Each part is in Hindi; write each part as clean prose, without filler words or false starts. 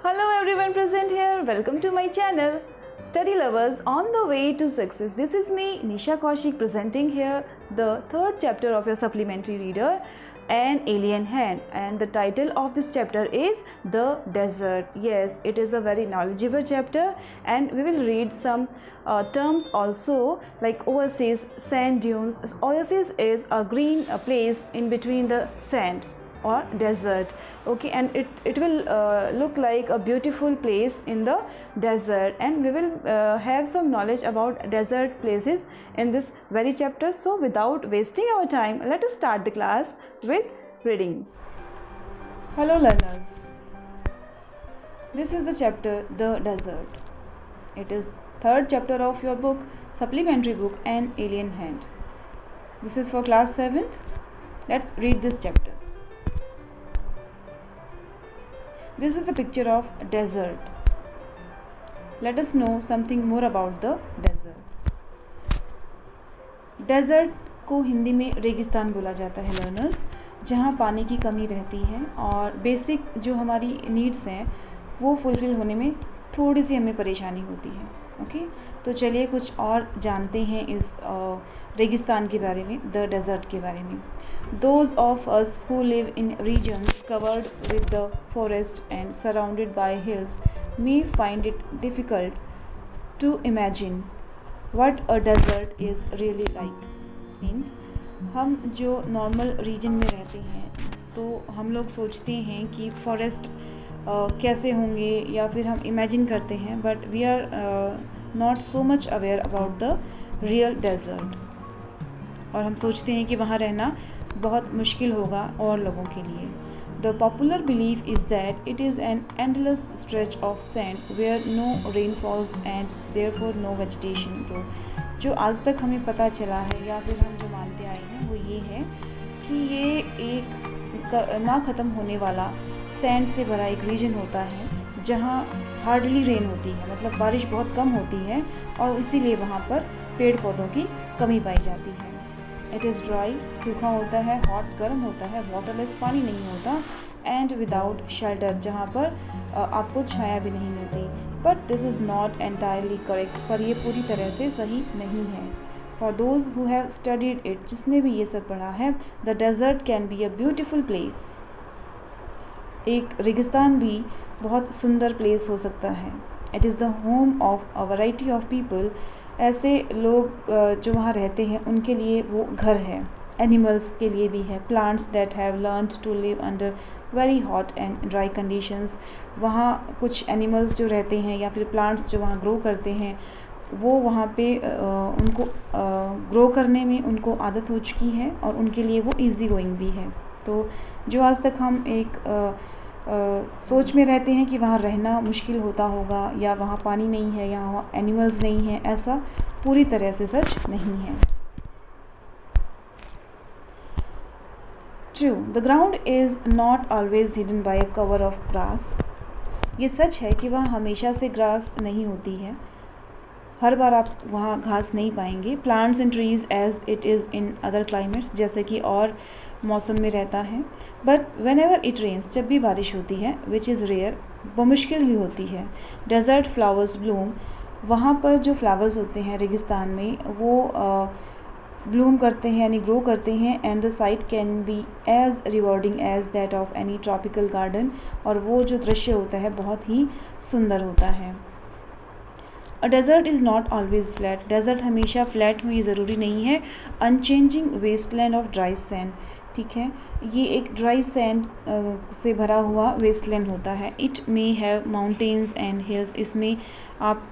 Hello everyone present here. Welcome to my channel. Study lovers on the way to success. This is me Nisha Kaushik presenting here the third chapter of your supplementary reader, An Alien Hand, and the title of this chapter is The Desert. Yes, it is a very knowledgeable chapter and we will read some terms also like oasis, sand dunes. Oasis is a green place in between the sand or desert. Okay, and it will look like a beautiful place in the desert, and we will have some knowledge about desert places in this very chapter. So without wasting our time, let us start the class with reading. Hello learners, this is the chapter The Desert. It is third chapter of your book, supplementary book, An Alien Hand. This is for class 7th. Let's read this chapter. This is the picture of desert. Let us know something more about the desert. Desert को हिंदी में रेगिस्तान बोला जाता है लर्नर्स, जहाँ पानी की कमी रहती है और बेसिक जो हमारी नीड्स हैं वो फुलफिल होने में थोड़ी सी हमें परेशानी होती है. ओके, तो चलिए कुछ और जानते हैं इस रेगिस्तान के बारे में, द डेजर्ट के बारे में. Those of us who live in regions covered with the forest and surrounded by hills may find it difficult to imagine what a desert is really like. Means हम जो नॉर्मल रीजन में रहते हैं तो हम लोग सोचते हैं कि फॉरेस्ट कैसे होंगे या फिर हम इमेजिन करते हैं, but we are not so much aware about the real desert. और हम सोचते हैं कि वहाँ रहना बहुत मुश्किल होगा और लोगों के लिए. The popular belief is that it is an endless stretch of sand where no rain falls and therefore no vegetation grow. जो आज तक हमें पता चला है या फिर हम जो मानते आए हैं वो ये है कि ये एक ना ख़त्म होने वाला सैंड से भरा एक रीजन होता है जहाँ हार्डली रेन होती है, मतलब बारिश बहुत कम होती है और इसीलिए वहाँ पर पेड़ पौधों की कमी पाई जाती है. इट इज़ ड्राई, सूखा होता है, हॉट, गर्म होता है, वाटरलेस, पानी नहीं होता, एंड विदाउट शेल्टर, जहाँ पर आपको छाया भी नहीं मिलती. But this is not entirely correct, पर ये पूरी तरह से सही नहीं है. For those who have studied it, जिसने भी ये सब पढ़ा है, the desert can be a beautiful place. एक रेगिस्तान भी बहुत सुंदर प्लेस हो सकता है. It is the home of a variety of people. ऐसे लोग जो वहाँ रहते हैं उनके लिए वो घर है. एनिमल्स के लिए भी है. Plants that have learned to live under very hot and dry conditions. वहाँ कुछ एनिमल्स जो रहते हैं या फिर प्लांट्स जो वहाँ ग्रो करते हैं वो वहाँ पे उनको ग्रो करने में उनको आदत हो चुकी है और उनके लिए वो इजी गोइंग भी है. तो जो आज तक हम एक सोच में रहते हैं कि वहाँ रहना मुश्किल होता होगा या वहाँ पानी नहीं है या वहाँ एनिमल्स नहीं है, ऐसा पूरी तरह से सच नहीं है. True, the ground is not always hidden bye a cover of grass. ये सच है कि वहाँ हमेशा से ग्रास नहीं होती है, हर बार आप वहाँ घास नहीं पाएंगे. Plants and trees as it is in other climates, जैसे कि और मौसम में रहता है. But whenever it rains, जब भी बारिश होती है, विच इज़ रेयर, बमुश्किल ही होती है. डेजर्ट फ्लावर्स ब्लूम, वहाँ पर जो फ्लावर्स होते हैं रेगिस्तान में वो ब्लूम करते हैं यानी ग्रो करते हैं. And the sight can be as rewarding as that of any tropical garden, और वो जो दृश्य होता है बहुत ही सुंदर होता है. A desert is not always flat, desert हमेशा फ्लैट हो ये ज़रूरी नहीं है. Unchanging wasteland of dry sand, ठीक है, ये एक ड्राई सैंड से भरा हुआ वेस्टलैंड होता है. It may have mountains and hills, इसमें आप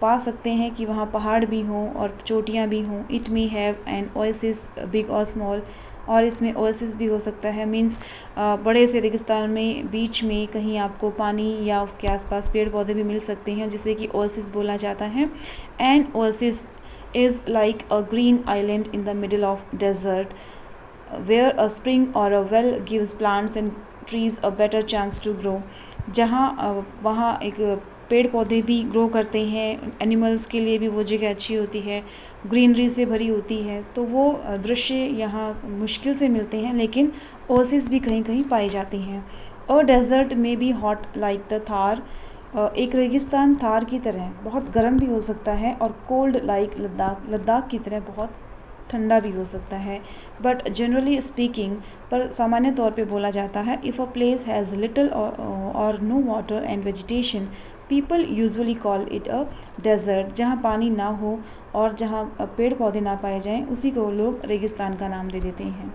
पा सकते हैं कि वहाँ पहाड़ भी हों और चोटियाँ भी हों. It may have an oasis big और स्मॉल, और इसमें ओएसिस भी हो सकता है. मीन्स बड़े से रेगिस्तान में बीच में कहीं आपको पानी या उसके आसपास पेड़ पौधे भी मिल सकते हैं, जिसे कि ओएसिस बोला जाता है. An oasis is like a green island in the middle of desert where a spring or a well gives plants and trees a better chance to grow. जहाँ वहाँ एक पेड़ पौधे भी ग्रो करते हैं, एनिमल्स के लिए भी वो जगह अच्छी होती है, ग्रीनरी से भरी होती है. तो वो दृश्य यहाँ मुश्किल से मिलते हैं, लेकिन ओएसिस भी कहीं कहीं पाए जाते हैं. अ डेजर्ट में be hot like the Thar, एक रेगिस्तान थार की तरह बहुत गर्म भी हो सकता है, और कोल्ड लाइक लद्दाख, लद्दाख की तरह बहुत ठंडा भी हो सकता है। बट जनरली स्पीकिंग, पर सामान्य तौर पे बोला जाता है, if a place has little or no water and vegetation, people usually call it a desert. जहाँ पानी ना हो और जहाँ पेड़ पौधे ना पाए जाएं, उसी को लोग रेगिस्तान का नाम दे देते हैं।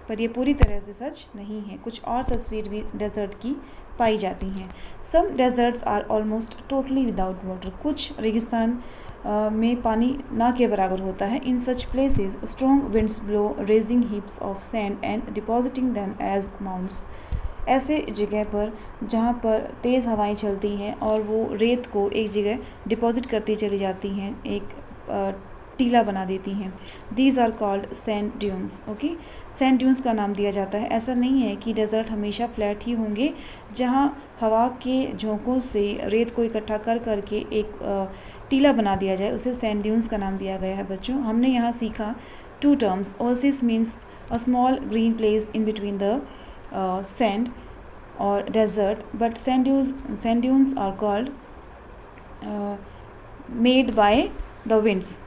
पर ये पूरी तरह से सच नहीं है, कुछ और तस्वीर भी डेजर्ट की पाई जाती हैं। Some deserts are almost totally without water, कुछ रेगिस्तान में पानी ना के बराबर होता है। In such places strong winds blow raising heaps of sand and depositing them as mounds. ऐसे जगह पर जहाँ पर तेज़ हवाएं चलती हैं और वो रेत को एक जगह डिपॉजिट करती चली जाती हैं, एक टीला बना देती हैं। These are called sand dunes. Okay, sand dunes का नाम दिया जाता है। ऐसा नहीं है कि डेजर्ट हमेशा फ्लैट ही होंगे। जहाँ हवा के झोंकों से रेत को इकट्ठा कर करके एक टीला बना दिया जाए, उसे सैंड ड्यून्स का नाम दिया गया है। बच्चों, हमने यहाँ सीखा 2 terms. Oasis means a small green place in between the sand or desert, but sand dunes are called made by the winds।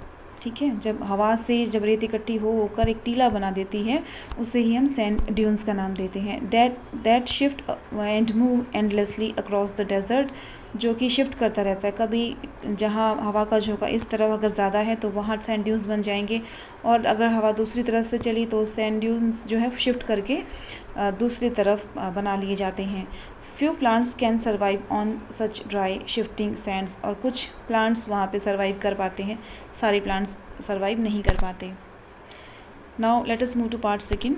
ठीक है, जब हवा से जब रेत इकट्ठी होकर एक टीला बना देती है, उसे ही हम सैंड ड्यून्स का नाम देते हैं। That shift and move endlessly across the desert, जो कि शिफ्ट करता रहता है। कभी जहाँ हवा का झोंका इस तरफ अगर ज़्यादा है तो वहाँ सैंड ड्यून्स बन जाएंगे, और अगर हवा दूसरी तरफ से चली तो सैंड ड्यून्स जो है शिफ्ट करके दूसरी तरफ बना लिए जाते हैं। Few plants can survive on such dry shifting Sands, और कुछ प्लांट्स वहाँ पे सर्वाइव कर पाते हैं, सारे प्लांट्स सर्वाइव नहीं कर पाते। Now let us move to part second.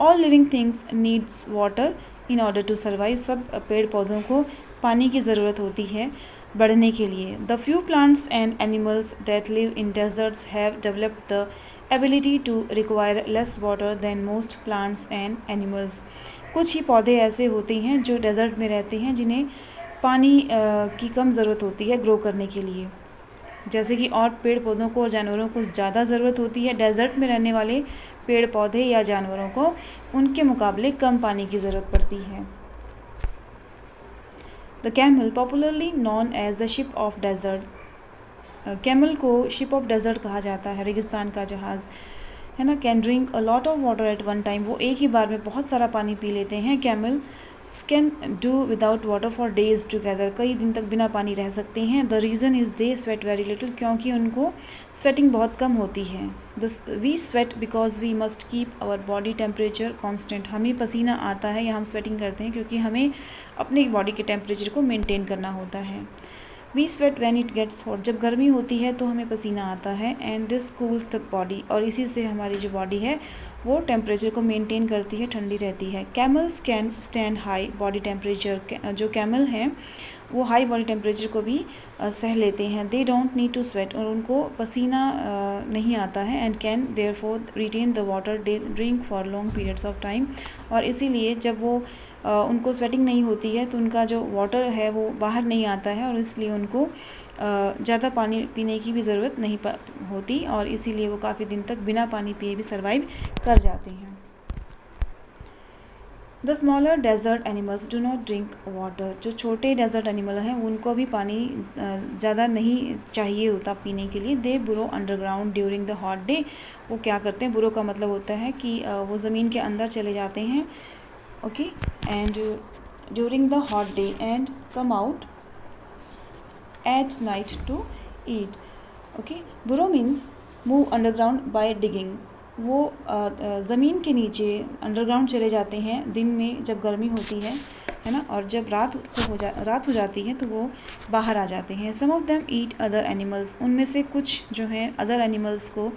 All living things needs water in order to survive. सब पेड़ पौधों को पानी की ज़रूरत होती है बढ़ने के लिए। The few plants and animals that live in deserts have developed the ability to require less water than most plants and animals. कुछ ही पौधे ऐसे होते हैं जो डेजर्ट में रहते हैं, जिन्हें पानी की कम ज़रूरत होती है ग्रो करने के लिए, जैसे कि और पेड़ पौधों को और जानवरों को ज़्यादा ज़रूरत होती है। डेजर्ट में रहने वाले पेड़ पौधे या जानवरों को उनके मुकाबले कम पानी की ज़रूरत पड़ती है। The camel, popularly known as the ship of desert, camel को शिप ऑफ डेजर्ट कहा जाता है, रेगिस्तान का जहाज़, है ना। Can drink a lot of water at one time, वो एक ही बार में बहुत सारा पानी पी लेते हैं। Camel can do without water for days together, कई दिन तक बिना पानी रह सकते हैं। The reason is they sweat very little, क्योंकि उनको स्वेटिंग बहुत कम होती है। We sweat because we must keep our body temperature constant, हमें पसीना आता है या हम स्वेटिंग करते हैं क्योंकि हमें अपनी बॉडी के टेम्परेचर को मेनटेन करना होता है। We sweat when it gets hot, जब गर्मी होती है तो हमें पसीना आता है। And this cools the body, और इसी से हमारी जो बॉडी है वो टेम्परेचर को मेंटेन करती है, ठंडी रहती है। Camels can stand high body temperature, जो कैमल हैं वो हाई बॉडी टेम्परेचर को भी सह लेते हैं। They don't need to sweat, और उनको पसीना नहीं आता है। And can therefore retain the water they drink for long periods of time, और इसीलिए जब वो उनको स्वेटिंग नहीं होती है तो उनका जो वाटर है वो बाहर नहीं आता है, और इसलिए उनको ज़्यादा पानी पीने की भी ज़रूरत नहीं होती, और इसीलिए वो काफ़ी दिन तक बिना पानी पिए भी सर्वाइव कर जाते हैं। The smaller desert animals do not drink water, जो छोटे डेजर्ट एनिमल हैं उनको भी पानी ज़्यादा नहीं चाहिए होता पीने के लिए। दे बुरो underground during the hot day, वो क्या करते हैं, बुरो का मतलब होता है कि वो ज़मीन के अंदर चले जाते हैं, okay, and during the hot day and come out at night to eat. Okay, burrow means move underground by digging, वो ज़मीन के नीचे अंडरग्राउंड चले जाते हैं दिन में जब गर्मी होती है ना, और जब रात हो जाती है तो वो बाहर आ जाते हैं। Some of them eat other animals, उनमें से कुछ जो हैं अदर एनिमल्स को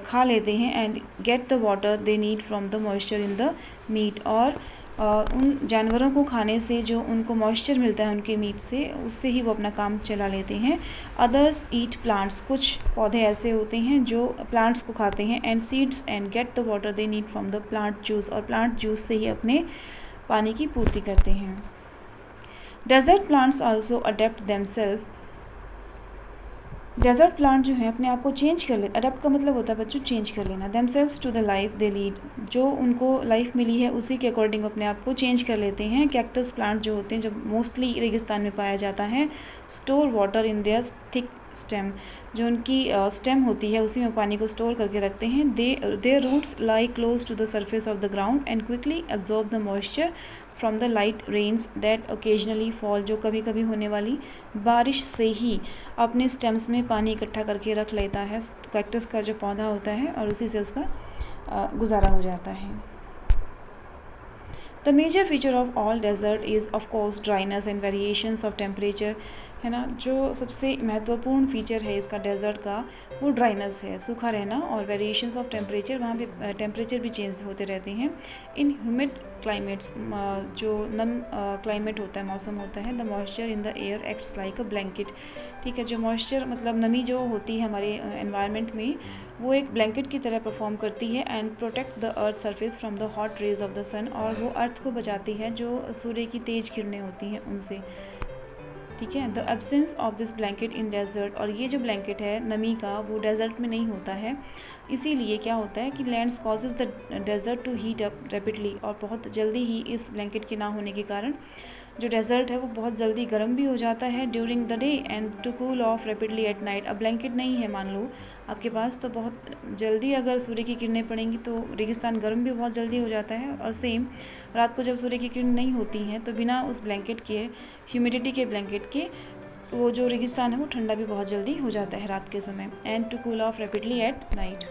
खा लेते हैं। And get the water they need from the moisture in the meat, और उन जानवरों को खाने से जो उनको मॉइस्चर मिलता है उनके मीट से, उससे ही वो अपना काम चला लेते हैं। अदर्स ईट प्लांट्स, कुछ पौधे ऐसे होते हैं जो प्लांट्स को खाते हैं। And seeds and get the water they need from the plant juice, और प्लांट जूस से ही अपने पानी की पूर्ति करते हैं। Desert plants also adapt themself desert plant जो है अपने आप को चेंज कर ले, अडप्ट का मतलब होता है बच्चों चेंज कर लेना, themselves to the life they lead, जो उनको लाइफ मिली है उसी के अकॉर्डिंग अपने आप को चेंज कर लेते हैं। कैक्टस प्लांट जो होते हैं जो मोस्टली रेगिस्तान में पाया जाता है, store water in their thick stem, जो उनकी स्टेम होती है उसी में पानी को स्टोर करके रखते हैं। Their roots lie close to the surface of the ground and quickly absorb the moisture from the light rains that occasionally fall, जो कभी कभी होने वाली बारिश से ही अपने स्टेम्स में पानी इकट्ठा करके रख लेता है कैक्टस का जो पौधा होता है, और उसी से उसका गुजारा हो जाता है। The major feature of all desert is of course dryness and variations of temperature, है ना। जो सबसे महत्वपूर्ण फीचर है इसका डेजर्ट का वो ड्राइनेस है, सूखा रहना, और वेरिएशंस ऑफ टेम्परेचर, वहाँ पे टेम्परेचर भी चेंज होते रहते हैं। इन ह्यूमिड क्लाइमेट्स, जो नम क्लाइमेट होता है, मौसम होता है, the moisture in the air acts like a blanket, ठीक है। जो मॉइस्चर मतलब नमी जो होती है हमारे एनवायरनमेंट में, वो एक ब्लैंकेट की तरह परफॉर्म करती है and protect the earth surface from the hot rays of the sun, और वो अर्थ को बचाती है जो सूर्य की तेज किरणें होती हैं उनसे, ठीक है। The absence of this blanket in desert, और ये जो ब्लैंकेट है नमी का वो डेजर्ट में नहीं होता है, इसीलिए क्या होता है कि lands causes the desert to heat up rapidly, और बहुत जल्दी ही इस ब्लैंकेट के ना होने के कारण जो डेजर्ट है वो बहुत जल्दी गर्म भी हो जाता है during the day and to cool off rapidly at night. अब ब्लैंकेट नहीं है मान लो आपके पास, तो बहुत जल्दी अगर सूर्य की किरणें पड़ेंगी तो रेगिस्तान गर्म भी बहुत जल्दी हो जाता है, और सेम रात को जब सूर्य की किरण नहीं होती हैं तो बिना उस ब्लैंकेट के, ह्यूमिडिटी के ब्लैंकेट के, वो जो रेगिस्तान है वो ठंडा भी बहुत जल्दी हो जाता है रात के समय। And to cool off rapidly at night.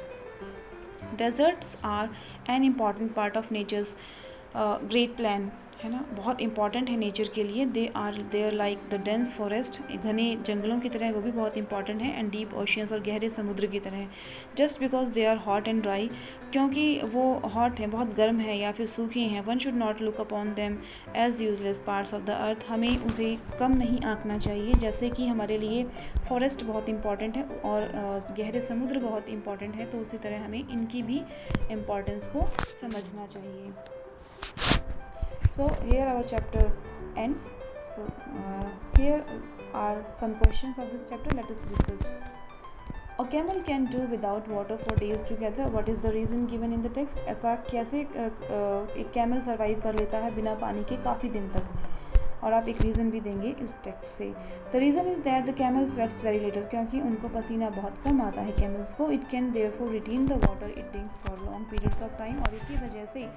Deserts are an important part of nature's great plan, है ना, बहुत इंपॉर्टेंट है नेचर के लिए। They are there like the dense forest, घने जंगलों की तरह वो भी बहुत इंपॉर्टेंट है, एंड डीप ओशियंस, और गहरे समुद्र की तरह। Just because they are hot and dry, क्योंकि वो हॉट है, बहुत गर्म है या फिर सूखे हैं, one should not look upon them as useless parts of the earth, हमें उसे कम नहीं आंकना चाहिए। जैसे कि हमारे लिए फॉरेस्ट बहुत इंपॉर्टेंट है और गहरे समुद्र बहुत इंपॉर्टेंट है, तो उसी तरह हमें इनकी भी इम्पोर्टेंस को समझना चाहिए। So here our chapter ends. So here are some questions of this chapter. Let us discuss. A camel can do without water for days together. What is the reason given in the text? ऐसा कैसे एक कैमल सर्वाइव कर लेता है बिना पानी के काफ़ी दिन तक, और आप एक रीज़न भी देंगे इस टेक्स्ट से। The reason is that the camel sweats very little, क्योंकि उनको पसीना बहुत कम आता है कैमल्स को। It can therefore retain the water it drinks for long periods of time, और इसी वजह से,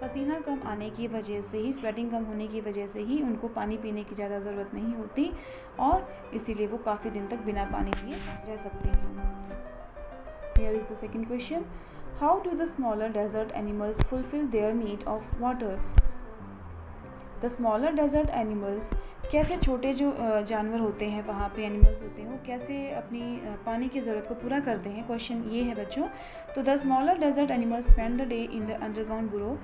पसीना कम आने की वजह से ही, स्वेटिंग कम होने की वजह से ही उनको पानी पीने की ज़्यादा ज़रूरत नहीं होती, और इसीलिए वो काफ़ी दिन तक बिना पानी पिए रह सकते हैं। Here is the second question. How do the smaller desert animals fulfill their need of water? The smaller desert animals, कैसे छोटे जो जानवर होते हैं वहाँ पे, एनिमल्स होते हैं, वो कैसे अपनी पानी की ज़रूरत को पूरा करते हैं, क्वेश्चन ये है बच्चों। तो the smaller desert animals spend the day in the underground burrow.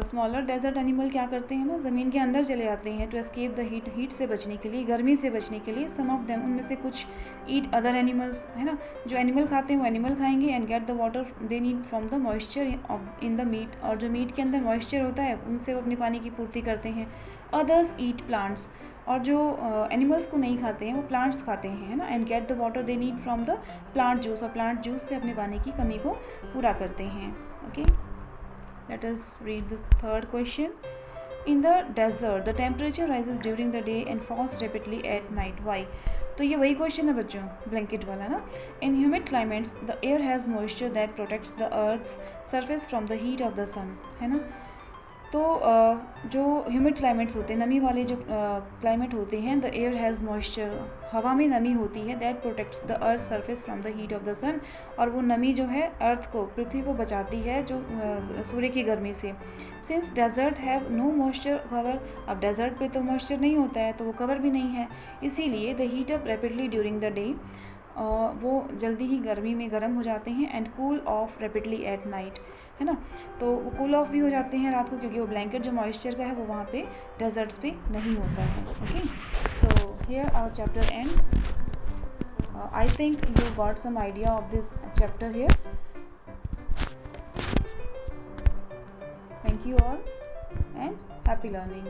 Smaller desert animal क्या करते हैं ना, ज़मीन के अंदर चले जाते हैं टू एस्केप द हीट से बचने के लिए, गर्मी से बचने के लिए। सम ऑफ देम, उनमें से कुछ, ईट अदर एनिमल्स, है ना, जो एनिमल खाते हैं वो एनिमल खाएंगे, and get the water they need from the moisture in the meat, और जो मीट के अंदर मॉइस्चर होता है उनसे वो अपनी पानी की पूर्ति करते हैं। अदर्स ईट प्लांट्स, और जो एनिमल्स को नहीं खाते हैं वो प्लांट्स खाते हैं, है ना, and get the water they need from the plant juice, और प्लांट जूस से अपने पानी की कमी को पूरा करते हैं। Okay, let us read the third question. In the desert, the temperature rises during the day and falls rapidly at night. Why? तो ये वही क्वेश्चन है बच्चों, ब्लैंकेट वाला ना। In humid climates the air has moisture that protects the earth's surface from the heat of the sun, है ना। तो जो ह्यूमिड क्लाइमेट्स होते हैं, नमी वाले जो क्लाइमेट होते हैं, द एयर हैज़ मॉइस्चर, हवा में नमी होती है, that protects the earth surface from the heat of the sun, और वो नमी जो है अर्थ को, पृथ्वी को बचाती है जो सूर्य की गर्मी से। Since desert have no moisture cover, अब डेजर्ट पे तो मॉइस्चर नहीं होता है तो वो कवर भी नहीं है, इसीलिए the heat up rapidly during the day, वो जल्दी ही गर्मी में गर्म हो जाते हैं, and cool off rapidly at night, है ना। तो वो कूल ऑफ भी हो जाते हैं रात को, क्योंकि वो ब्लैंकेट जो मॉइस्चर का है वो वहाँ पे डेजर्ट्स पे नहीं होता है। Okay, so here our chapter ends. I think you got some idea of this chapter here. Thank you all and happy learning.